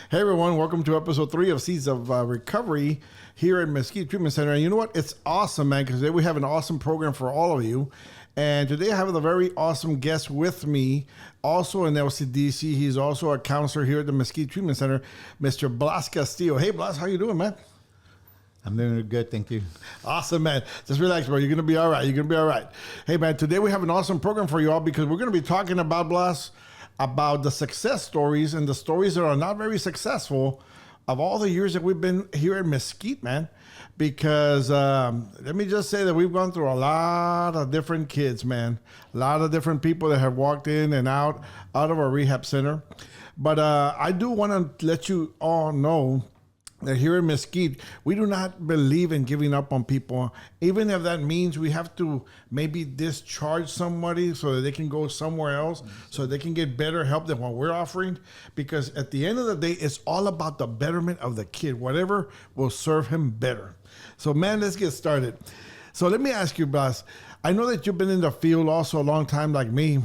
Hey everyone, welcome to episode 3 of Seeds of Recovery here at Mesquite Treatment Center. And you know what? It's awesome, man, because today we have an awesome program for all of you. And today I have a very awesome guest with me, also in LCDC. He's also a counselor here at the Mesquite Treatment Center, Mr. Blas Castillo. Hey, Blas, how you doing, man? I'm doing good, thank you. Awesome, man. Just relax, bro. You're going to be all right. You're going to be all right. Hey, man, today we have an awesome program for you all because we're going to be talking about, Blas, about the success stories and the stories that are not very successful of all the years that we've been here at Mesquite, man. Because let me just say that we've gone through a lot of different kids, man. A lot of different people that have walked in and out of our rehab center. But I do want to let you all know that here in Mesquite, we do not believe in giving up on people, even if that means we have to maybe discharge somebody so that they can go somewhere else, so they can get better help than what we're offering. Because at the end of the day, it's all about the betterment of the kid, whatever will serve him better. So, man, let's get started. So let me ask you, Blas, I know that you've been in the field also a long time like me.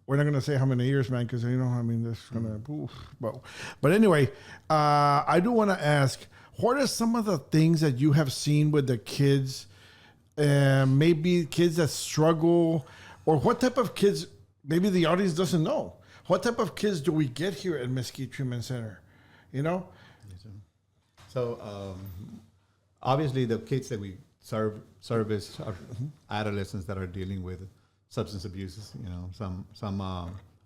We're not going to say how many years, man, because, this is going to... But anyway, I do want to ask, what are some of the things that you have seen with the kids, maybe kids that struggle, or what type of kids, maybe the audience doesn't know. What type of kids do we get here at Mesquite Treatment Center, Yes, sir. So, obviously, the kids that we service are adolescents that are dealing with substance abuses.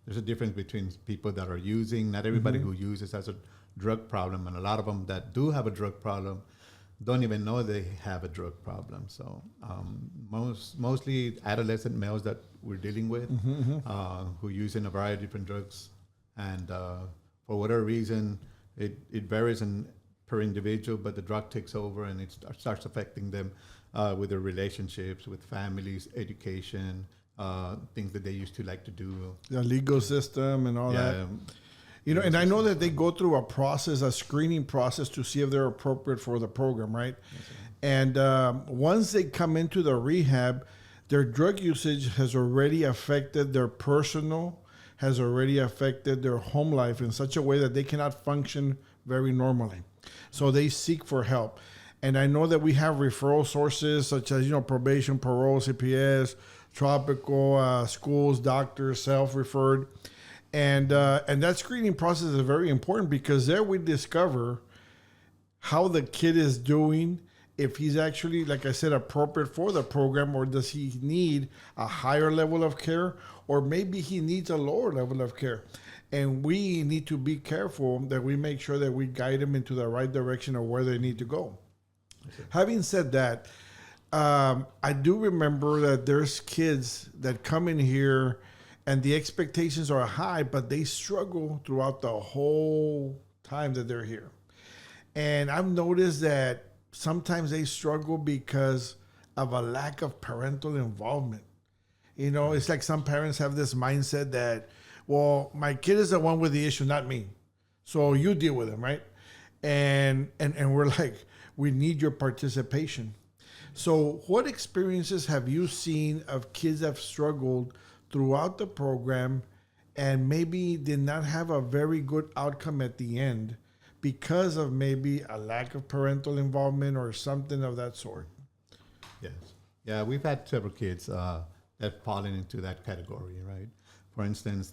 There's a difference between people that are using. Not everybody who uses has a drug problem, and a lot of them that do have a drug problem don't even know they have a drug problem. So mostly adolescent males that we're dealing with who using a variety of different drugs, and for whatever reason, it varies per individual, but the drug takes over and it starts affecting them with their relationships, with families, education, things that they used to like to do. The legal system and all that. And I know that they go through a screening process to see if they're appropriate for the program, right? Yes, and once they come into the rehab, their drug usage has already affected their personal, has already affected their home life in such a way that they cannot function very normally. So they seek for help. And I know that we have referral sources such as, probation, parole, CPS, tropical, schools, doctors, self-referred. And that screening process is very important because there we discover how the kid is doing, if he's actually, like I said, appropriate for the program, or does he need a higher level of care, or maybe he needs a lower level of care. And we need to be careful that we make sure that we guide them into the right direction of where they need to go. Okay. Having said that, I do remember that there's kids that come in here and the expectations are high, but they struggle throughout the whole time that they're here. And I've noticed that sometimes they struggle because of a lack of parental involvement. It's like some parents have this mindset that, well, my kid is the one with the issue, not me. So you deal with him, right? And we're like, we need your participation. So what experiences have you seen of kids that have struggled throughout the program and maybe did not have a very good outcome at the end because of maybe a lack of parental involvement or something of that sort? Yes. Yeah, we've had several kids that fallen into that category, right? For instance,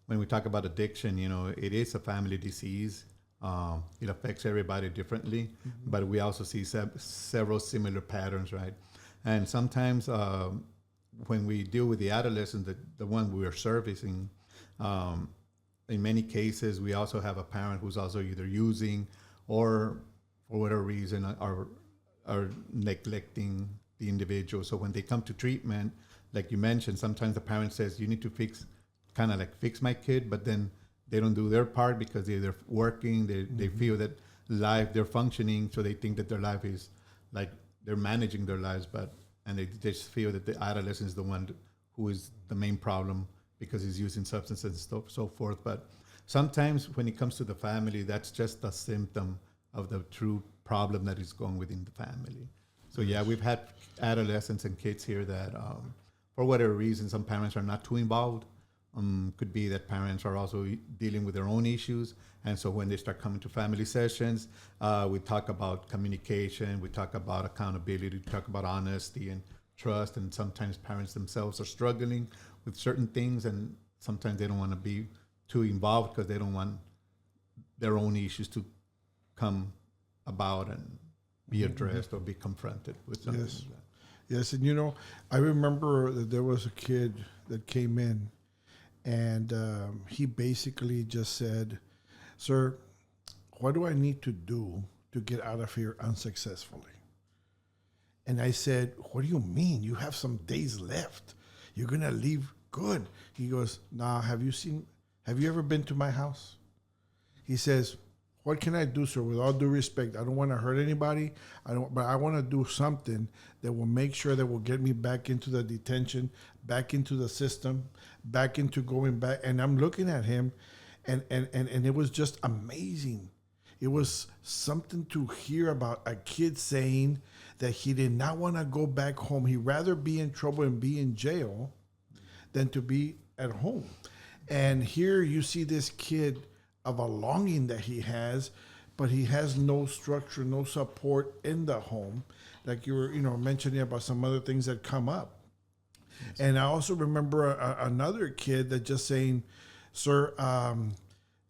when we talk about addiction, it is a family disease. It affects everybody differently, but we also see several similar patterns, right? And sometimes when we deal with the adolescents, the one we are servicing, in many cases, we also have a parent who's also either using or for whatever reason are neglecting the individual. So when they come to treatment, like you mentioned, sometimes the parent says, you need to fix my kid, but then they don't do their part because they're working, they feel that they're functioning, so they think that their life is like they're managing their lives, and they just feel that the adolescent is the one who is the main problem because he's using substances and so forth. But sometimes when it comes to the family, that's just a symptom of the true problem that is going within the family. So yeah, we've had adolescents and kids here that for whatever reason, some parents are not too involved, Could be that parents are also dealing with their own issues. And so when they start coming to family sessions, we talk about communication, we talk about accountability, we talk about honesty and trust. And sometimes parents themselves are struggling with certain things, and sometimes they don't want to be too involved because they don't want their own issues to come about and be addressed or be confronted with something Yes. like that. Yes, and I remember that there was a kid that came in, and he basically just said, "Sir, what do I need to do to get out of here unsuccessfully?" And I said, "What do you mean? You have some days left. You're going to leave good." He goes, "Nah, have you ever been to my house?" He says, "What can I do, sir? With all due respect, I don't want to hurt anybody. But I want to do something that will make sure that will get me back into the detention, back into the system, back into going back." And I'm looking at him, and it was just amazing. It was something to hear about a kid saying that he did not want to go back home. He'd rather be in trouble and be in jail than to be at home. And here you see this kid of a longing that he has, but he has no structure, no support in the home. Like you were, mentioning about some other things that come up. Yes. And I also remember another kid that just saying, "Sir,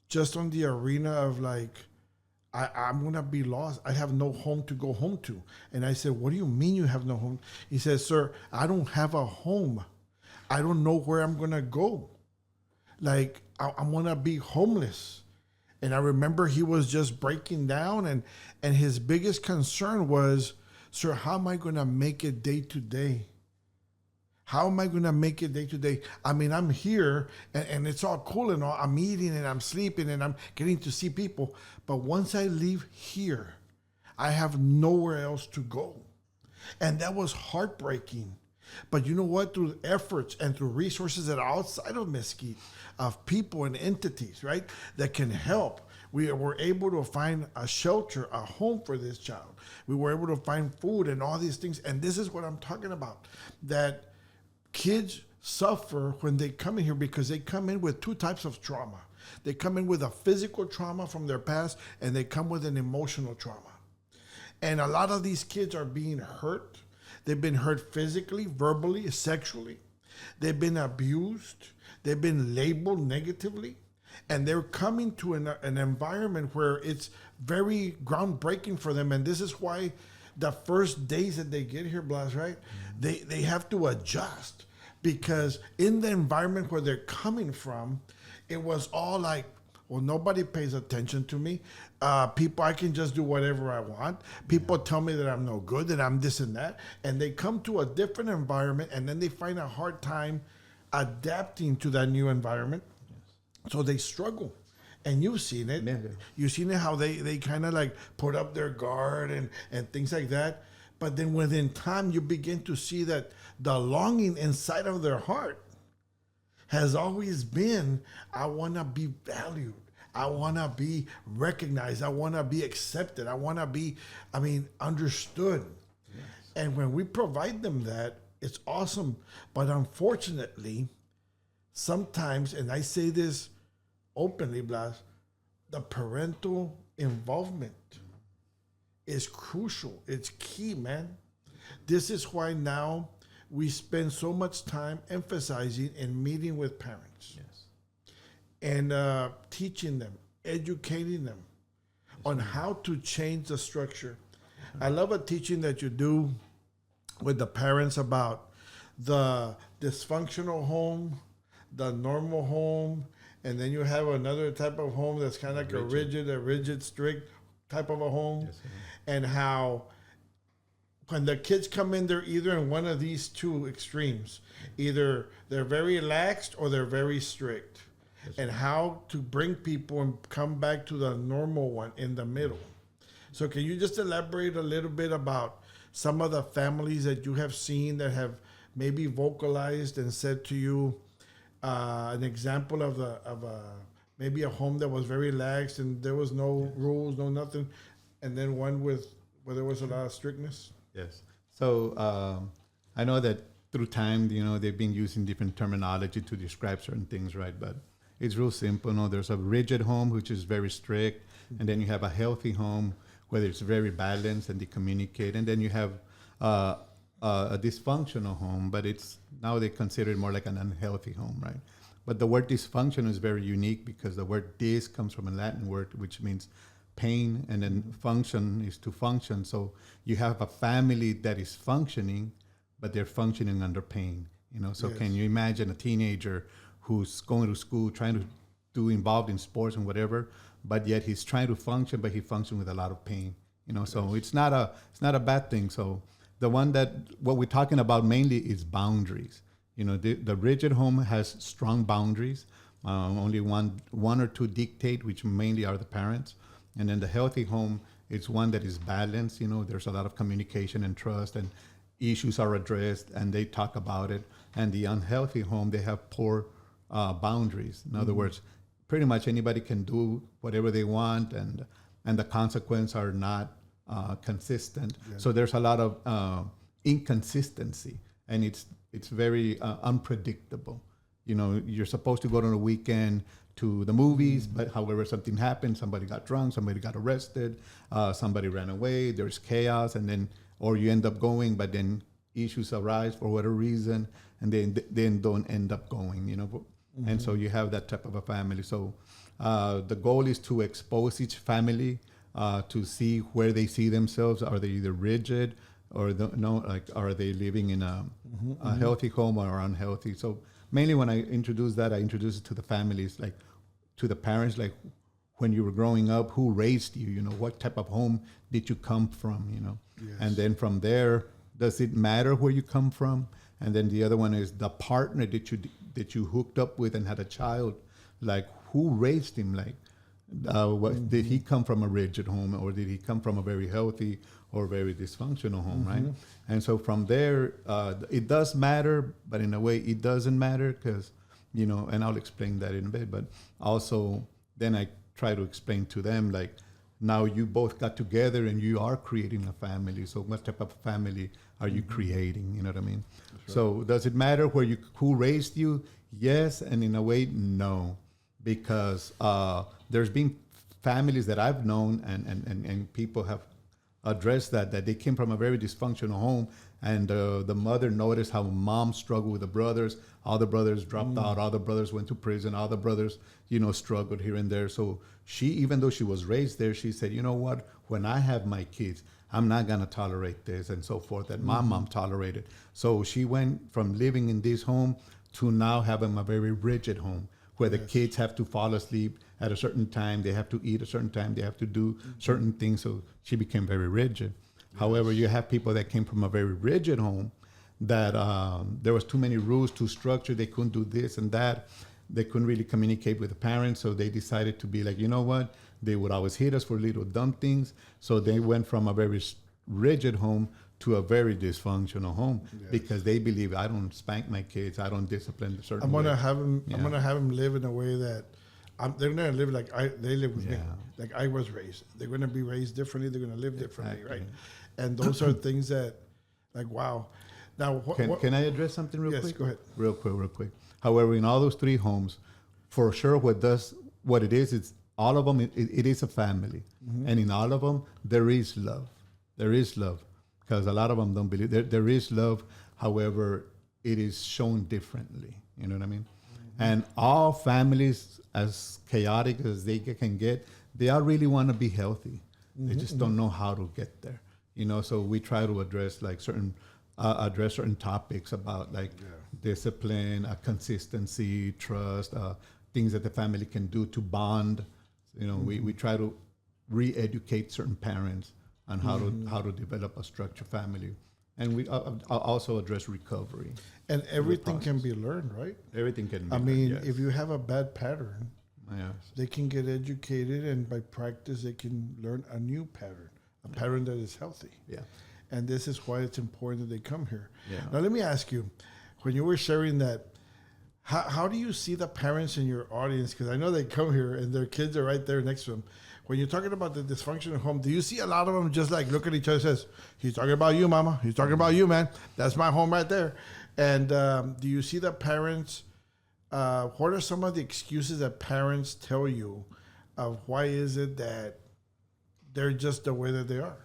just on the arena of like, I'm going to be lost. I have no home to go home to." And I said, "What do you mean you have no home?" He says, "Sir, I don't have a home. I don't know where I'm going to go. Like, I'm going to be homeless." And I remember he was just breaking down, and his biggest concern was, "Sir, how am I going to make it day to day? How am I going to make it day to day? I mean, I'm here, and it's all cool and all. I'm eating, and I'm sleeping, and I'm getting to see people. But once I leave here, I have nowhere else to go." And that was heartbreaking. But you know what? Through efforts and through resources that are outside of Mesquite, of people and entities, right, that can help, we were able to find a shelter, a home for this child. We were able to find food and all these things. And this is what I'm talking about, that kids suffer when they come in here because they come in with two types of trauma. They come in with a physical trauma from their past, and they come with an emotional trauma. And a lot of these kids are being hurt. They've been hurt physically, verbally, sexually. They've been abused. They've been labeled negatively. And they're coming to an environment where it's very groundbreaking for them. And this is why the first days that they get here, Blas, right? They have to adjust, because in the environment where they're coming from, it was all like, well, nobody pays attention to me. People, I can just do whatever I want. People tell me that I'm no good, that I'm this and that. And they come to a different environment, and then they find a hard time adapting to that new environment. Yes. So they struggle. And you've seen it. Yeah. You've seen it, how they kind of like put up their guard and things like that. But then within time, you begin to see that the longing inside of their heart has always been, I want to be valued. I want to be recognized. I want to be accepted. I want to be, understood. Yes. And when we provide them that, it's awesome. But unfortunately, sometimes, and I say this openly, Blas, the parental involvement is crucial. It's key, man. This is why now we spend so much time emphasizing and meeting with parents. Yes. And teaching them, educating them on how to change the structure. I love a teaching that you do with the parents about the dysfunctional home, the normal home, and then you have another type of home that's kind of like a rigid, strict type of a home. Yes, and how when the kids come in, they're either in one of these two extremes. Either they're very laxed or they're very strict. Yes, and how to bring people and come back to the normal one in the middle. So can you just elaborate a little bit about some of the families that you have seen that have maybe vocalized and said to you an example of maybe a home that was very lax and there was no rules, no nothing, and then one where there was a lot of strictness? Yes. So I know that through time, they've been using different terminology to describe certain things, right? But it's real simple. There's a rigid home, which is very strict, and then you have a healthy home, where it's very balanced and they communicate, and then you have a dysfunctional home, but now they consider it more like an unhealthy home, right? But the word dysfunction is very unique because the word dis comes from a Latin word, which means pain, and then function is to function. So you have a family that is functioning, but they're functioning under pain. So yes. Can you imagine a teenager who's going to school, trying to do involved in sports and whatever, but yet he's trying to function, but he functions with a lot of pain. So yes. It's not a bad thing. So what we're talking about mainly is boundaries. The rigid home has strong boundaries. Only one or two dictate, which mainly are the parents. And then the healthy home is one that is balanced. There's a lot of communication and trust, and issues are addressed, and they talk about it. And the unhealthy home, they have poor boundaries. In other words, pretty much anybody can do whatever they want, and the consequences are not consistent. Yeah. So there's a lot of inconsistency, and it's very unpredictable. You're supposed to go on a weekend to the movies, but however something happened, somebody got drunk, somebody got arrested, somebody ran away, there's chaos, or you end up going, but then issues arise for whatever reason, and then don't end up going, Mm-hmm. And so you have that type of a family. So the goal is to expose each family to see where they see themselves. Are they either rigid, or are they living in a healthy home or unhealthy? So mainly when I introduce that, I introduce it to the families, like to the parents, like when you were growing up, who raised you, what type of home did you come from, Yes. And then from there, does it matter where you come from? And then the other one is the partner that you hooked up with and had a child, like who raised him? Like, did he come from a rigid home, or did he come from a very healthy or very dysfunctional home, right? And so from there, it does matter, but in a way it doesn't matter because, and I'll explain that in a bit, but also then I try to explain to them, like, now you both got together and you are creating a family. So what type of family are you creating? You know what I mean? Right. So does it matter who raised you? Yes, and in a way, no, because there's been families that I've known and people have addressed that they came from a very dysfunctional home, and the mother noticed how mom struggled with the brothers. All the brothers dropped out. All the brothers went to prison. All the brothers, struggled here and there. So she, even though she was raised there, she said, you know what? When I have my kids, I'm not going to tolerate this and so forth that my mom tolerated. So she went from living in this home to now having a very rigid home where the kids have to fall asleep at a certain time. They have to eat a certain time. They have to do certain things. So she became very rigid. Yes. However, you have people that came from a very rigid home that there was too many rules, too structured. They couldn't do this and that. They couldn't really communicate with the parents. So they decided to be like, you know what? They would always hit us for little dumb things. So they went from a very rigid home to a very dysfunctional home because they believe I don't spank my kids, I don't discipline a certain way. I'm gonna have them live in a way that they're gonna live like they live with me, like I was raised. They're gonna be raised differently. They're gonna live differently, right? And those are things that, like, wow. Now, can I address something real quick? Yes, go ahead. Real quick. However, in all those three homes, for sure, what it is all of them. It is a family, and in all of them there is love. There is love. Because a lot of them don't believe there is love. However, it is shown differently. You know what I mean? And all families, as chaotic as they can get, they all really want to be healthy. They just don't know how to get there. So we try to address certain topics about discipline, consistency, trust, things that the family can do to bond. We try to re-educate certain parents on how to develop a structured family, and we also address recovery. And everything can be learned, right? Everything can be. I mean, if you have a bad pattern, they can get educated, and by practice, they can learn a new pattern, a pattern that is healthy. Yeah. And this is why it's important that they come here. Yeah. Now, let me ask you, when you were sharing that, how do you see the parents in your audience? Because I know they come here and their kids are right there next to them. When you're talking about the dysfunctional home, do you see a lot of them just look at each other and says, he's talking about you, mama. He's talking about you, man. That's my home right there. And do you see that parents, what are some of the excuses that parents tell you of why is it that they're just the way that they are?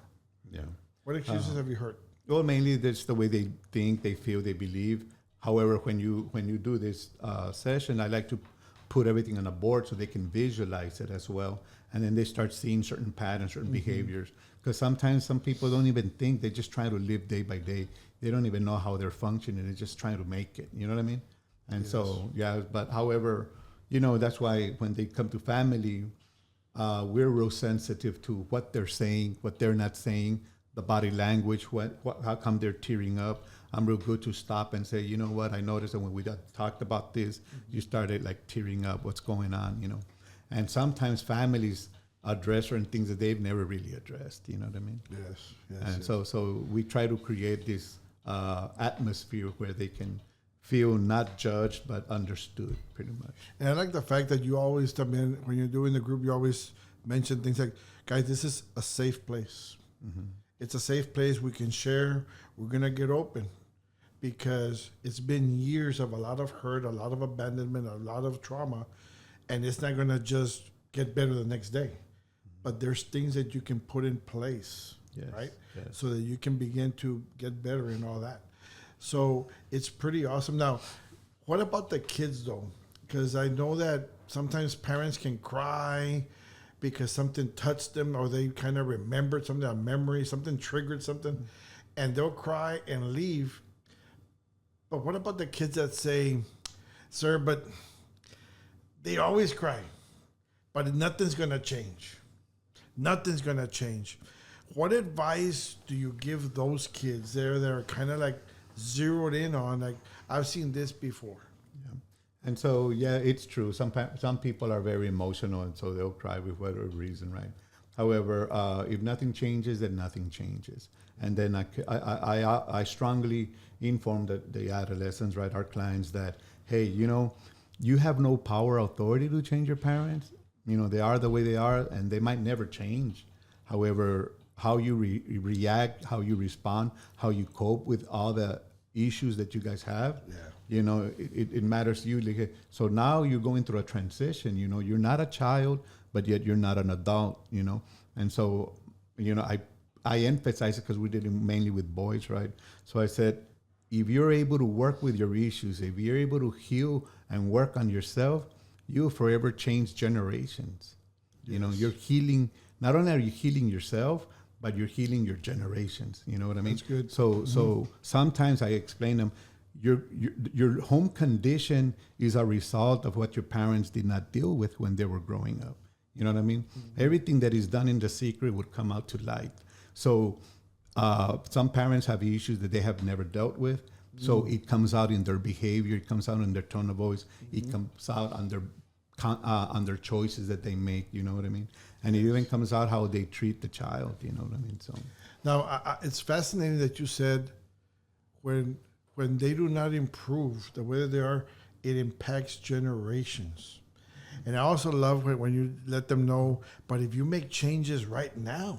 Yeah. What excuses have you heard? Well, mainly that's the way they think, they feel, they believe. However, when you do this session, I like to put everything on a board so they can visualize it as well, and then they start seeing certain patterns, certain behaviors. Because sometimes some people don't even think; they just try to live day by day. They don't even know how they're functioning. They're just trying to make it. You know what I mean? And so, yeah. But however, that's why when they come to family, we're real sensitive to what they're saying, what they're not saying, the body language, how come they're tearing up. I'm real good to stop and say, you know what, I noticed that when we talked about this, you started like tearing up. What's going on, And sometimes families address certain things that they've never really addressed. You know what I mean? Yes. And so we try to create this atmosphere where they can feel not judged but understood, pretty much. And I like the fact that you always, when you're doing the group, you always mention things like, guys, this is a safe place. Mm-hmm. It's a safe place. We can share. We're going to get open because it's been years of a lot of hurt, a lot of abandonment, a lot of trauma, and it's not going to just get better the next day. But there's things that you can put in place, right? Yes. So that you can begin to get better and all that. So it's pretty awesome. Now, what about the kids, though? Because I know that sometimes parents can cry because something touched them or they kind of remembered something, a memory, something triggered something, and they'll cry and leave. But what about the kids that say, sir, but they always cry, but nothing's going to change. Nothing's going to change. What advice do you give those kids there that are kind of like zeroed in on, like, I've seen this before? And so, it's true. Some people are very emotional, and so they'll cry with whatever reason, right? However, if nothing changes, then nothing changes. And then I strongly inform the adolescents, right, our clients, that, hey, you have no power or authority to change your parents. They are the way they are, and they might never change. However, how you react, how you respond, how you cope with all the issues that you guys have, it matters to you. So now you're going through a transition. You're not a child, but yet you're not an adult. And so I emphasize it because we did it mainly with boys, right? So I said, if you're able to work with your issues, if you're able to heal and work on yourself, you'll forever change generations. Yes. You're healing. Not only are you healing yourself, but you're healing your generations. You know what I mean? That's good. So sometimes I explain them, your home condition is a result of what your parents did not deal with when they were growing up. You know what I mean? Mm-hmm. Everything that is done in the secret would come out to light. So some parents have issues that they have never dealt with. Mm-hmm. So it comes out in their behavior. It comes out in their tone of voice. Mm-hmm. It comes out on their choices that they make. You know what I mean? And it even comes out how they treat the child. You know what I mean? So now it's fascinating that you said when they do not improve the way that they are, it impacts generations. And I also love when you let them know, but if you make changes right now,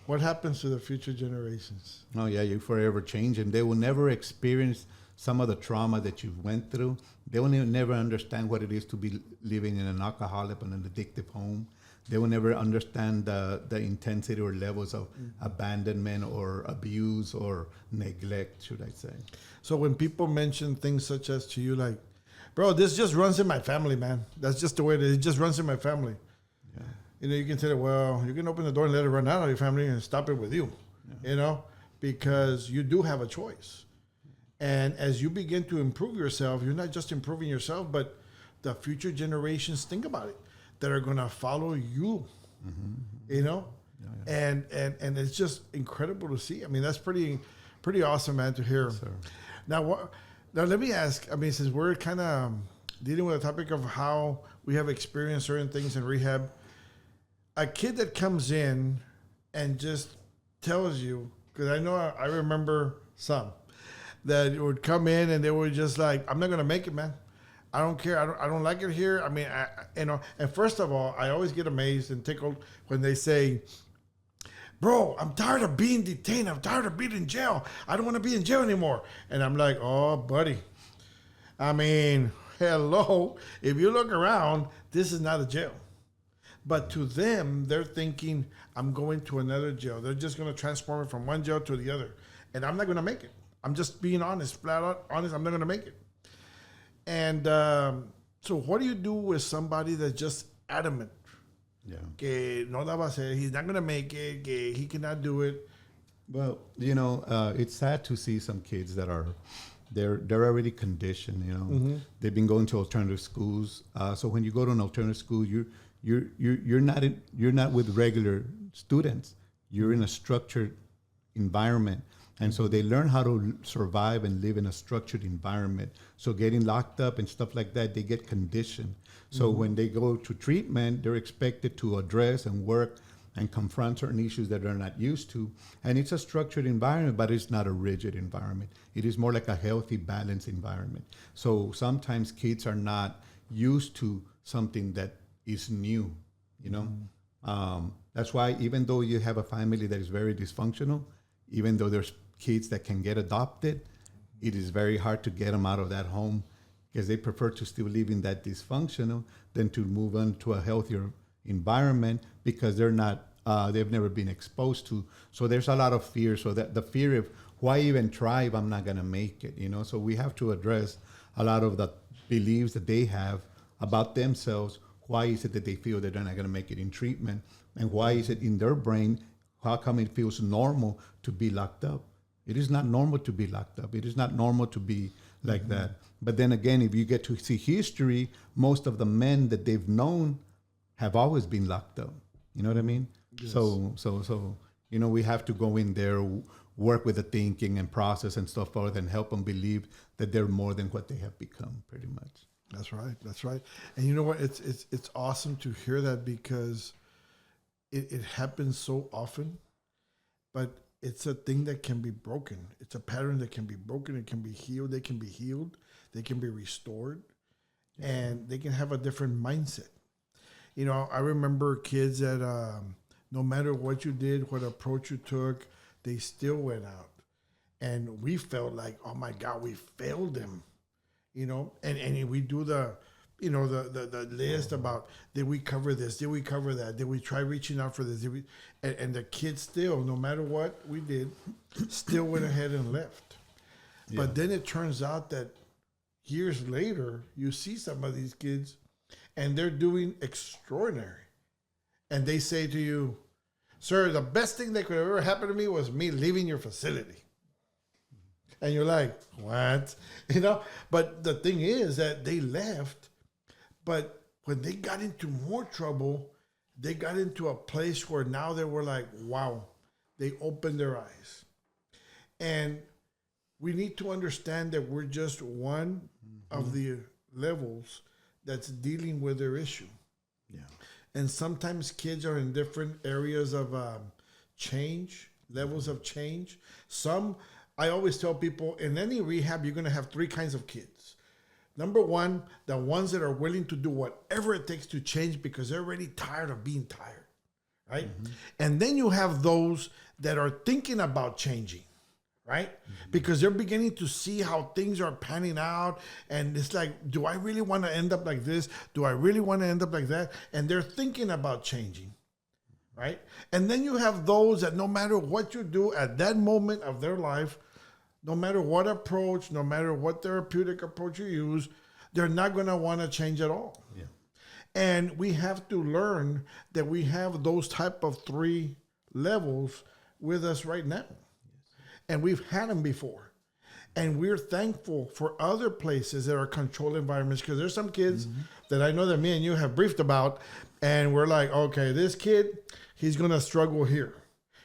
what happens to the future generations? Oh, yeah, you forever change, and they will never experience some of the trauma that you went through. They will never understand what it is to be living in an alcoholic and an addictive home. They will never understand the intensity or levels of abandonment or abuse or neglect, should I say. So when people mention things such as to you, like, bro, this just runs in my family, man. That's just the way it is. It just runs in my family. Yeah. You can say, well, you can open the door and let it run out of your family and stop it with you, because you do have a choice. And as you begin to improve yourself, you're not just improving yourself, but the future generations, think about it, that are going to follow you, and it's just incredible to see. I mean, that's pretty awesome, man, to hear. Yes, sir. Now let me ask, I mean, since we're kind of dealing with the topic of how we have experienced certain things in rehab, a kid that comes in and just tells you, because I remember some that would come in and they were just like, I'm not going to make it, man. I don't care. I don't like it here. I mean, and first of all, I always get amazed and tickled when they say, bro, I'm tired of being detained. I'm tired of being in jail. I don't want to be in jail anymore. And I'm like, oh, buddy. I mean, hello. If you look around, this is not a jail. But to them, they're thinking, I'm going to another jail. They're just going to transform it from one jail to the other. And I'm not going to make it. I'm just being honest, flat out honest. I'm not going to make it. And so what do you do with somebody that's just adamant? Yeah. Que no la va a hacer, he's not going to make it, que he cannot do it. Well, it's sad to see some kids that are, they're already conditioned. They've been going to alternative schools. So when you go to an alternative school, you're not with regular students. You're in a structured environment. And so they learn how to survive and live in a structured environment. So getting locked up and stuff like that, they get conditioned. So when they go to treatment, they're expected to address and work and confront certain issues that they're not used to. And it's a structured environment, but it's not a rigid environment. It is more like a healthy, balanced environment. So sometimes kids are not used to something that is new, That's why even though you have a family that is very dysfunctional, even though there's kids that can get adopted, it is very hard to get them out of that home because they prefer to still live in that dysfunctional than to move on to a healthier environment because they're not, they've never been exposed to. So there's a lot of fear. So that the fear of why even try if I'm not going to make it, So we have to address a lot of the beliefs that they have about themselves. Why is it that they feel that they're not going to make it in treatment? And why is it in their brain, how come it feels normal to be locked up? It is not normal to be locked up. It is not normal to be like that. But then again, if you get to see history, most of the men that they've known have always been locked up. You know what I mean? Yes. So we have to go in there, work with the thinking and process and stuff forth and help them believe that they're more than what they have become, pretty much. That's right. That's right. And you know what? It's awesome to hear that because it happens so often, but it's a thing that can be broken. It's a pattern that can be broken. It can be healed. They can be healed. They can be restored. Yeah. And they can have a different mindset. I remember kids that no matter what you did, what approach you took, they still went out. And we felt like, oh my God, we failed them. And we do the list about, did we cover this? Did we cover that? Did we try reaching out for this? And the kids still, no matter what we did, still went ahead and left. Yeah. But then it turns out that years later, you see some of these kids and they're doing extraordinary. And they say to you, sir, the best thing that could ever happen to me was me leaving your facility. And you're like, what? But the thing is that they left, but when they got into more trouble, they got into a place where now they were like, wow, they opened their eyes. And we need to understand that we're just one of the levels that's dealing with their issue. Yeah. And sometimes kids are in different areas of change, levels of change. I always tell people, in any rehab, you're going to have three kinds of kids. Number one, the ones that are willing to do whatever it takes to change because they're already tired of being tired, right? Mm-hmm. And then you have those that are thinking about changing, right? Mm-hmm. Because they're beginning to see how things are panning out. And it's like, do I really want to end up like this? Do I really want to end up like that? And they're thinking about changing, right? And then you have those that no matter what you do at that moment of their life, no matter what approach, no matter what therapeutic approach you use, they're not going to want to change at all. Yeah. And we have to learn that we have those type of three levels with us right now. Yes. And we've had them before. And we're thankful for other places that are controlled environments because there's some kids that I know that me and you have briefed about, and we're like, okay, this kid, he's going to struggle here.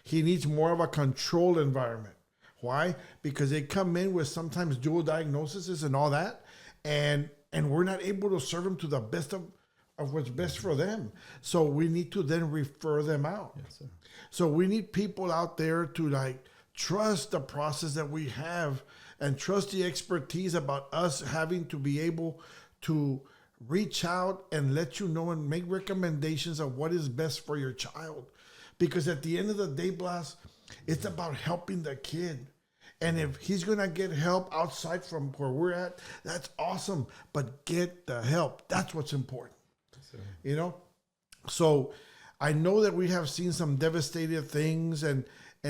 He needs more of a controlled environment. Why? Because they come in with sometimes dual diagnoses and all that, and we're not able to serve them to the best of what's best for them. So we need to then refer them out. Yes, sir. So we need people out there to trust the process that we have and trust the expertise about us having to be able to reach out and let you know and make recommendations of what is best for your child. Because at the end of the day, Blas, it's about helping the kid. And if he's going to get help outside from where we're at, that's awesome. But get the help. That's what's important. You know? So I know that we have seen some devastating things and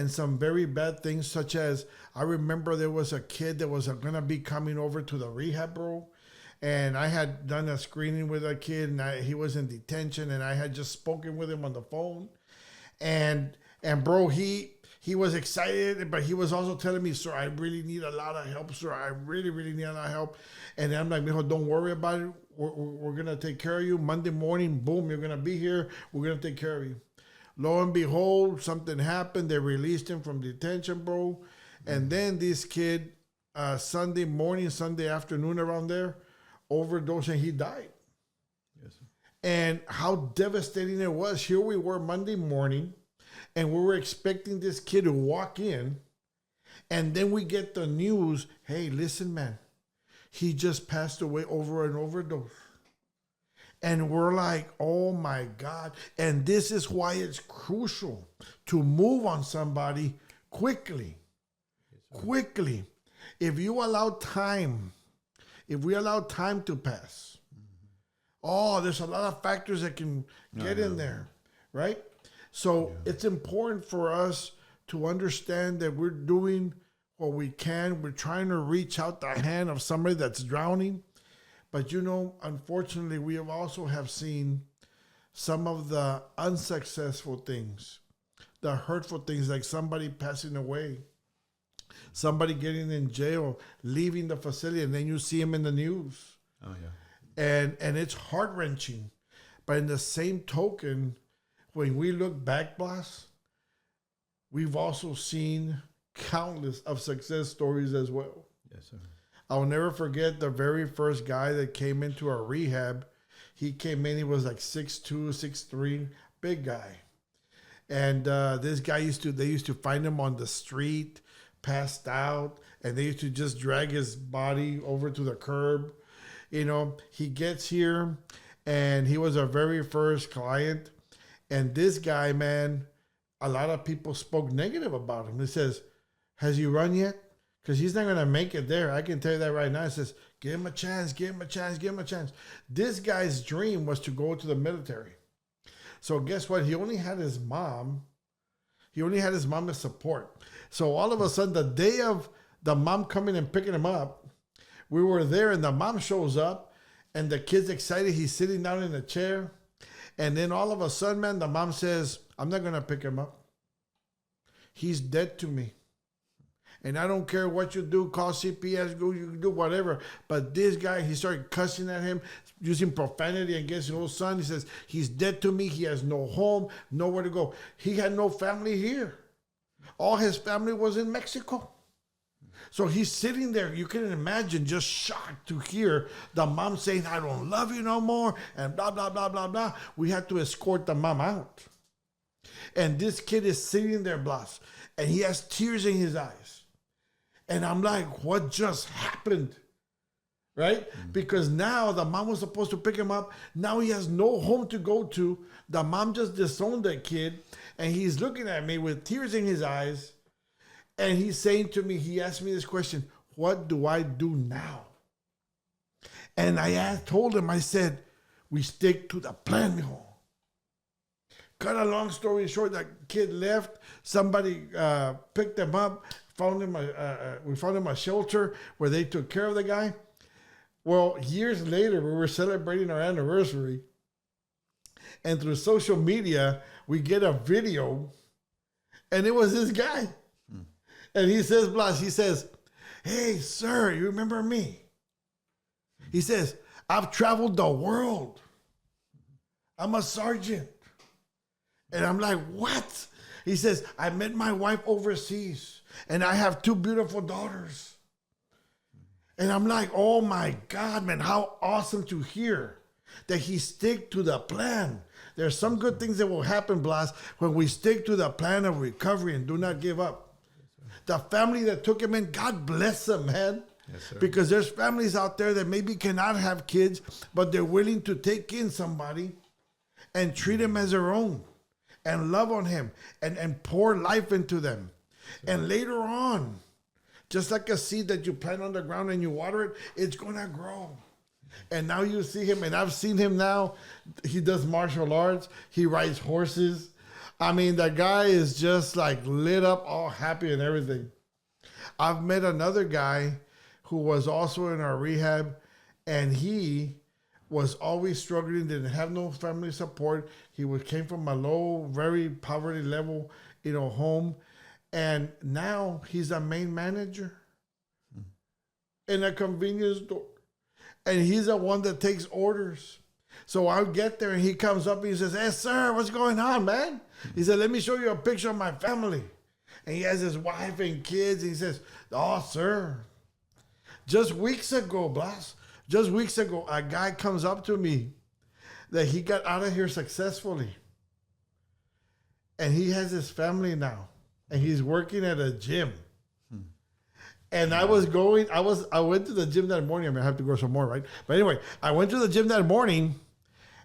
some very bad things, such as I remember there was a kid that was going to be coming over to the rehab, bro. And I had done a screening with a kid, and he was in detention, and I had just spoken with him on the phone. And bro, he was excited, but he was also telling me, sir, I really need a lot of help, sir. I really, really need a lot of help. And I'm like, mijo, don't worry about it. We're going to take care of you. Monday morning, boom, you're going to be here. We're going to take care of you. Lo and behold, something happened. They released him from detention, bro. And then this kid, Sunday morning, Sunday afternoon around there, overdosed, and he died. Yes, sir. And how devastating it was. Here we were Monday morning, and we were expecting this kid to walk in, and then we get the news, hey, listen, man, he just passed away over an overdose. And we're like, oh my God. And this is why it's crucial to move on somebody quickly. Yes, quickly. If you allow time, if we allow time to pass, there's a lot of factors that can get in there, right? So it's important for us to understand that we're doing what we can. We're trying to reach out the hand of somebody that's drowning. But, you know, unfortunately, we have also have seen some of the unsuccessful things, the hurtful things, like somebody passing away, somebody getting in jail, leaving the facility, and then you see him in the news. Oh, yeah. And it's heart-wrenching. But in the same token, when we look back, Blas, we've also seen countless of success stories as well. Yes, sir. I'll never forget the very first guy that came into our rehab. He came in, he was like 6'2", 6'3", big guy. And this guy they used to find him on the street, passed out, and they used to just drag his body over to the curb. You know, he gets here, and he was our very first client. And this guy, man, a lot of people spoke negative about him. He says, has he run yet? Because he's not going to make it there. I can tell you that right now. It says, give him a chance, give him a chance, give him a chance. This guy's dream was to go to the military. So guess what? He only had his mom. He only had his mom to support. So all of a sudden, the day of the mom coming and picking him up, we were there, and the mom shows up, and the kid's excited. He's sitting down in a chair. And then all of a sudden, man, the mom says, I'm not going to pick him up. He's dead to me. And I don't care what you do, call CPS, go, you do whatever. But this guy, he started cussing at him, using profanity against his own son. He says, he's dead to me. He has no home, nowhere to go. He had no family here. All his family was in Mexico. So he's sitting there. You can imagine, just shocked to hear the mom saying, I don't love you no more, and blah, blah, blah, blah, blah. We had to escort the mom out. And this kid is sitting there, Blas, and he has tears in his eyes. And I'm like, what just happened? Right? Mm-hmm. Because now the mom was supposed to pick him up. Now he has no home to go to. The mom just disowned that kid. And he's looking at me with tears in his eyes. And he's saying to me, he asked me this question, what do I do now? And told him, I said, we stick to the plan, mijo. Cut a long story short, that kid left. Somebody picked him up. We found him a shelter where they took care of the guy. Well, years later, we were celebrating our anniversary, and through social media, we get a video, and it was this guy. And he says, Blas, he says, hey, sir, you remember me? He says, I've traveled the world. I'm a sergeant. And I'm like, what? He says, I met my wife overseas. And I have 2 beautiful daughters. And I'm like, oh my God, man, how awesome to hear that he stick to the plan. There's some good things that will happen, Blas, when we stick to the plan of recovery and do not give up. The family that took him in, God bless them, man. Yes, sir. Because there's families out there that maybe cannot have kids, but they're willing to take in somebody and treat them as their own. and love on him and pour life into them. And later on, just like a seed that you plant on the ground and you water it, it's going to grow. And now you see him, and I've seen him now. He does martial arts. He rides horses. I mean, the guy is just like lit up, all happy and everything. I've met another guy who was also in our rehab, and he was always struggling, didn't have no family support. Came from a low, very poverty level, home. And now he's a main manager in a convenience store. And he's the one that takes orders. So I'll get there and he comes up and he says, "Hey, sir, what's going on, man?" He said, "Let me show you a picture of my family." And he has his wife and kids. And he says, "Oh, sir, just weeks ago, Blas, a guy comes up to me that he got out of here successfully. And he has his family now. And he's working at a gym." And I went to the gym that morning. I mean, I have to go some more, right? But anyway, I went to the gym that morning,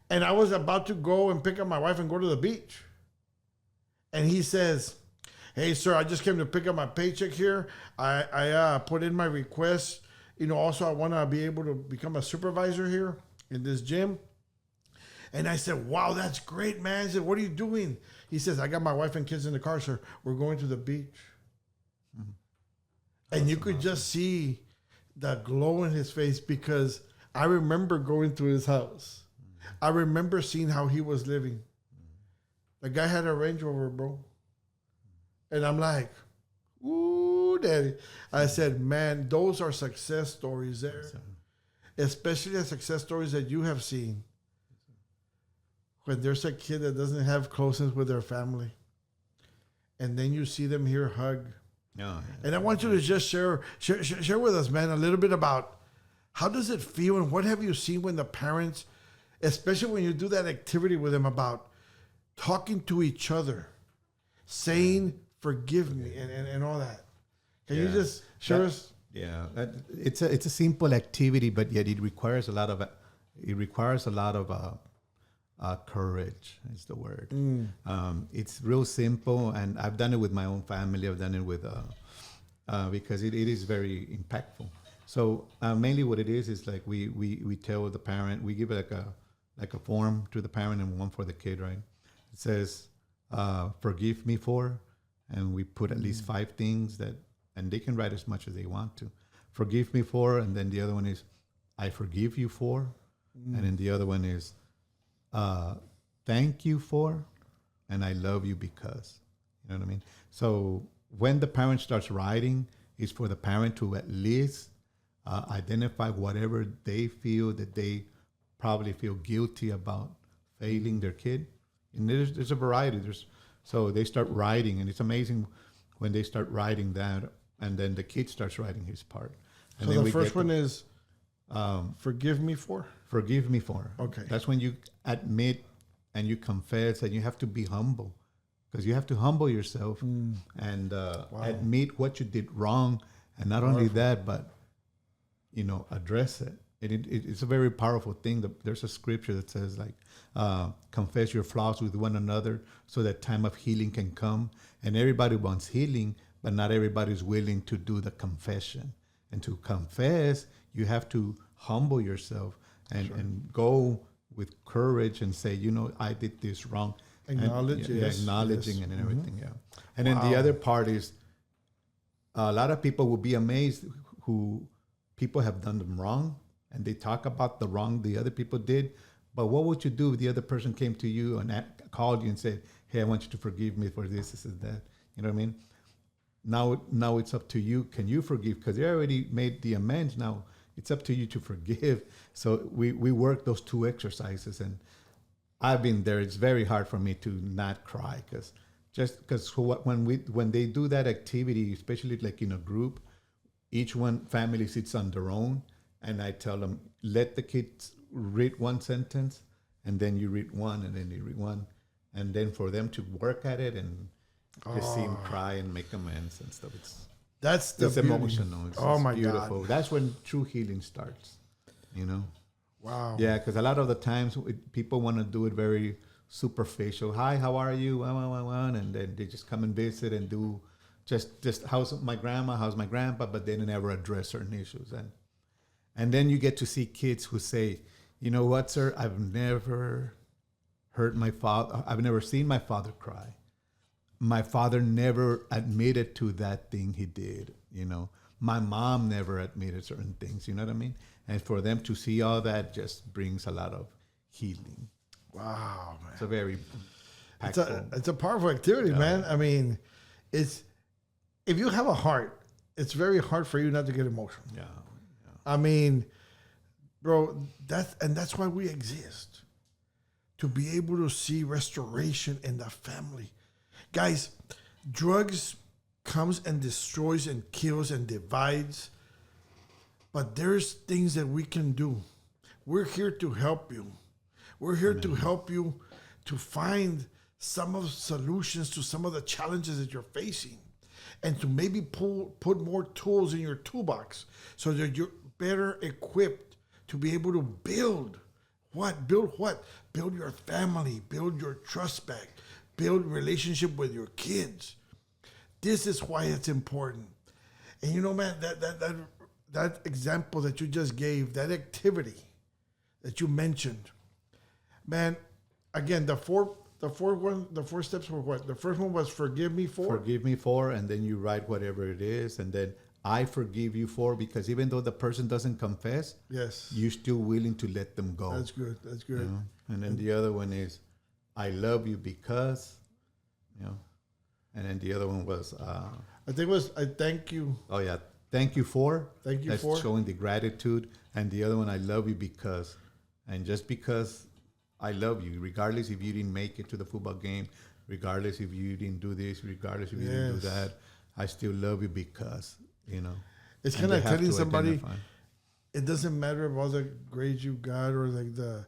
and I was about to go and pick up my wife and go to the beach. And he says, "Hey, sir, I just came to pick up my paycheck here. I put in my request. Also, I want to be able to become a supervisor here in this gym." And I said, "Wow, that's great, man." He said, "What are you doing?" He says, "I got my wife and kids in the car, sir. We're going to the beach." Mm-hmm. And you could just see the glow in his face, because I remember going to his house. Mm-hmm. I remember seeing how he was living. Mm-hmm. The guy had a Range Rover, bro. And I'm like, "Ooh, daddy." I said, "Man, those are success stories there." Yes, especially the success stories that you have seen. When there's a kid that doesn't have closeness with their family, and then you see them here hug. Oh, yeah. And I want you to just share with us, man, a little bit about how does it feel, and what have you seen when the parents, especially when you do that activity with them, about talking to each other, saying, "Forgive me," and all that. Can you just share us? Yeah, it's a simple activity, but yet it requires a lot of courage is the word. It's real simple, and I've done it with my own family. I've done it with because it is very impactful. So mainly what it is like we tell the parent, we give like a form to the parent and one for the kid, right? It says, "Forgive me for," and we put at least 5 things and they can write as much as they want to. "Forgive me for," and then the other one is, "I forgive you for," and then the other one is, "Thank you for," and "I love you because." You know what I mean? So when the parent starts writing, it's for the parent to at least identify whatever they feel that they probably feel guilty about failing their kid. And there's a variety. So they start writing, and it's amazing when they start writing that, and then the kid starts writing his part. And so then the first one is, "Forgive me for." Forgive me for. Okay. That's when you admit and you confess, and you have to be humble, because you have to humble yourself and admit what you did wrong. And not only that, but, address it. It's a very powerful thing. There's a scripture that says, like, confess your flaws with one another so that time of healing can come. And everybody wants healing, but not everybody's willing to do the confession. And to confess, you have to humble yourself and go with courage and say, "I did this wrong." Acknowledge, acknowledging and everything, And then the other part is, a lot of people will be amazed who people have done them wrong, and they talk about the wrong the other people did. But what would you do if the other person came to you and called you and said, "Hey, I want you to forgive me for this and that." You know what I mean? Now it's up to you. Can you forgive? Because they already made the amends. Now it's up to you to forgive. So we work those 2 exercises, and I've been there. It's very hard for me to not cry, because when they do that activity, especially like in a group, each one family sits on their own, and I tell them, let the kids read one sentence, and then you read one, and then you read one, and then for them to work at it and just see them cry and make amends and stuff. It's emotional. It's beautiful. God. That's when true healing starts. Wow. Yeah, because a lot of the times people want to do it very superficial. Hi, how are you? And then they just come and visit and do just how's my grandma, how's my grandpa, but they never address certain issues. And then you get to see kids who say, you know what, sir, I've never heard my father, I've never seen my father cry. My father never admitted to that thing he did, you know. My mom never admitted certain things, you know what I mean? And for them to see all that just brings a lot of healing. Wow, man. It's a very it's a powerful activity, man. I mean, it's if you have a heart, it's very hard for you not to get emotional. Yeah. I mean, bro, that's why we exist. To be able to see restoration in the family. Guys, drugs comes and destroys and kills and divides. But there's things that we can do. We're here to help you. We're here to help you to find some of the solutions to some of the challenges that you're facing. And to maybe put more tools in your toolbox so that you're better equipped to be able to build what? Build what? Build your family, build your trust back, build relationship with your kids. This is why it's important. And you know, man, that example that you just gave, that activity that you mentioned, man, again, the four steps were what? The first one was forgive me for. Forgive me for, and then you write whatever it is, and then I forgive you for, because even though the person doesn't confess, yes, you're still willing to let them go. That's good. That's good. You know? And then the other one is I love you because, you know. And then the other one was I think it was I thank you. Oh yeah, thank you for. Thank you That's for showing the gratitude. And the other one, I love you because, and just because I love you, regardless if you didn't make it to the football game, regardless if you didn't do this, regardless if you didn't do that, I still love you because, you know. It's kind of telling somebody it doesn't matter about the grades you got or like the,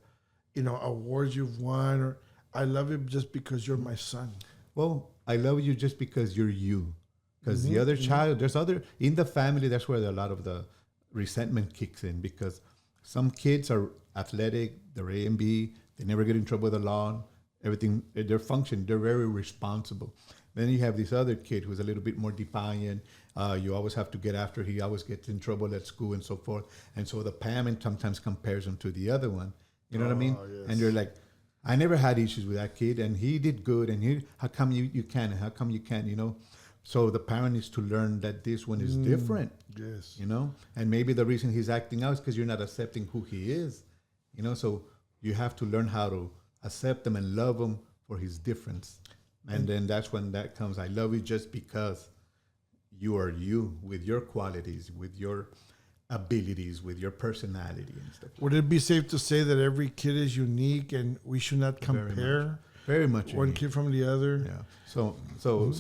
you know, awards you've won, or I love you just because you're my son. Well, I love you just because you're you. Because the other child, there's other, in the family, that's where a lot of the resentment kicks in, because some kids are athletic, they're A and B, they never get in trouble with the law, everything, they're functioning, they're very responsible. Then you have this other kid who's a little bit more defiant. You always have to get after, he always gets in trouble at school and so forth. And so the parent sometimes compares him to the other one. You know what I mean? Yes. And you're like, I never had issues with that kid, and he did good, and how come you can, and how come you can't, you know? So the parent needs to learn that this one is different. Yes. You know? And maybe the reason he's acting out is because you're not accepting who he is. You know, so you have to learn how to accept him and love him for his difference. And then that's when that comes. I love you just because you are you, with your qualities, with your abilities, with your personality and stuff. Would it be safe to say that every kid is unique and we should not compare very much one unique. kid from the other? Yeah. So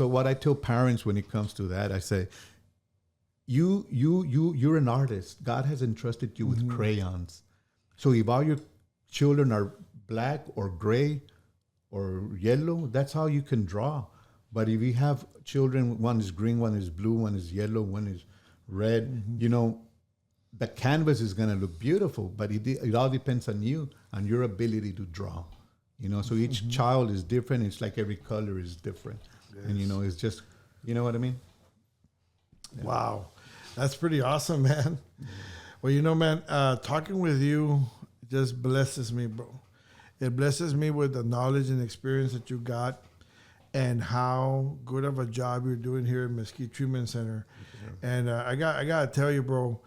what I tell parents when it comes to that, I say, you're an artist. God has entrusted you with crayons. So if all your children are black or gray or yellow, that's how you can draw. But if you have children, one is green, one is blue, one is yellow, one is red, you know, the canvas is going to look beautiful, but it all depends on you, on your ability to draw. You know, so each child is different. It's like every color is different. Yes. And, you know, it's just, you know what I mean? Yeah. Wow. That's pretty awesome, man. Well, you know, man, talking with you just blesses me, bro. It blesses me with the knowledge and experience that you got and how good of a job you're doing here at Mesquite Treatment Center. And I got to tell you, bro,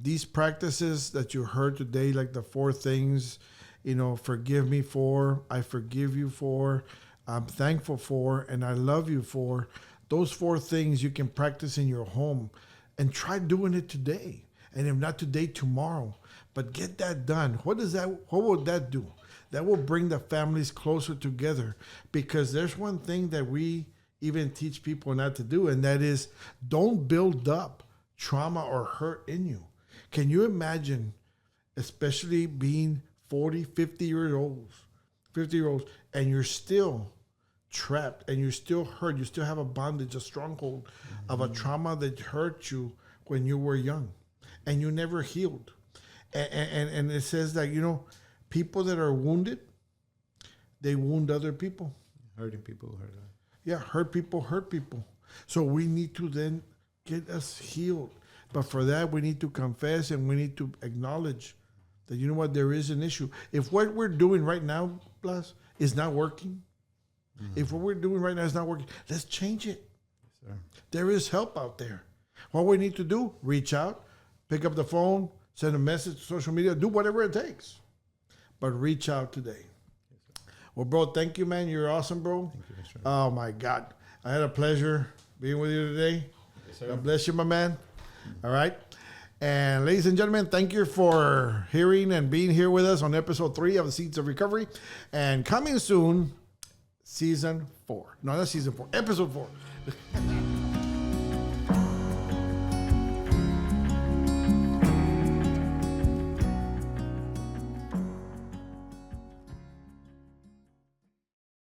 these practices that you heard today, like the 4 things, you know, forgive me for, I forgive you for, I'm thankful for, and I love you for, those 4 things you can practice in your home and try doing it today. And if not today, tomorrow. But get that done. What will that do? That will bring the families closer together, because there's one thing that we even teach people not to do, and that is don't build up trauma or hurt in you. Can you imagine, especially being 40, 50 years old, and you're still trapped and you're still hurt, you still have a bondage, a stronghold of a trauma that hurt you when you were young and you never healed. And it says that, you know, people that are wounded they wound other people. Hurting people. Yeah, hurt people. So we need to then get us healed. But for that, we need to confess and we need to acknowledge that, you know what, there is an issue. If what we're doing right now, Blas, is not working, if what we're doing right now is not working, let's change it. Yes, sir. There is help out there. What we need to do, reach out, pick up the phone, send a message, social media, do whatever it takes. But reach out today. Yes, well, bro, thank you, man. You're awesome, bro. thank you, Mr. Oh, my God. I had a pleasure being with you today. Yes, sir. God bless you, my man. All right. And ladies and gentlemen, thank you for hearing and being here with us on episode 3 of the Seeds of Recovery. And coming soon, season 4. No, not season 4, episode 4.